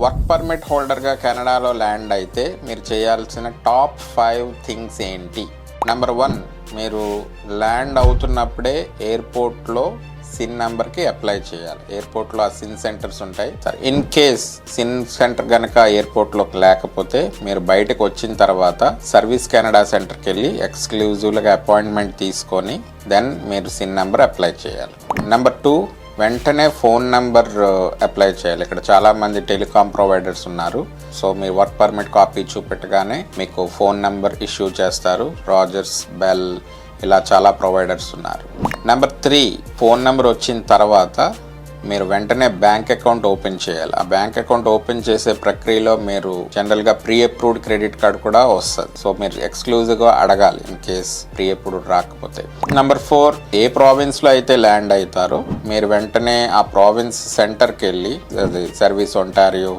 Work permit హోల్డర్గా కెనడాలో land అయితే మీరు చేయాల్సిన టాప్ 5 థింగ్స్ ఏంటి? నెంబర్ 1, మీరు ల్యాండ్ అవుతున్నప్పుడే ఎయిర్పోర్ట్లో సిన్ నెంబర్కి అప్లై చేయాలి. ఎయిర్పోర్ట్లో ఆ సిన్ సెంటర్స్ ఉంటాయి. ఇన్ కేస్ సిన్ సెంటర్ కనుక ఎయిర్పోర్ట్లోకి లేకపోతే మీరు బయటకు వచ్చిన తర్వాత సర్వీస్ కెనడా సెంటర్కి వెళ్ళి ఎక్స్క్లూజివ్గా అపాయింట్మెంట్ తీసుకొని దెన్ మీరు సిన్ నెంబర్ అప్లై చేయాలి. నెంబర్ 2, వెంటనే ఫోన్ నెంబర్ అప్లై చేయాలి. ఇక్కడ చాలా మంది టెలికాం ప్రొవైడర్స్ ఉన్నారు. సో మీ వర్క్ పర్మిట్ కాపీ చూపెట్టగానే మీకు ఫోన్ నెంబర్ ఇష్యూ చేస్తారు. రాజర్స్, బెల్, ఇలా చాలా ప్రొవైడర్స్ ఉన్నారు. నెంబర్ 3, ఫోన్ నెంబర్ వచ్చిన తర్వాత మీరు వెంటనే బ్యాంక్ అకౌంట్ ఓపెన్ చేయాలి. ఆ బ్యాంక్ అకౌంట్ ఓపెన్ చేసే ప్రక్రియలో మీరు జనరల్గా ప్రీ అప్రూవ్డ్ క్రెడిట్ కార్డ్ కూడా వస్తుంది. సో మీరు ఎక్స్క్లూజివ్గా అడగాలి ఇన్ కేస్ ప్రీ అప్రూవ్డ్ రాకపోతే. నెంబర్ 4, ఏ ప్రావిన్స్లో అయితే ల్యాండ్ అవుతారో మీరు వెంటనే ఆ ప్రావిన్స్ సెంటర్కి వెళ్ళి, అది సర్వీస్ ఒంటారియో,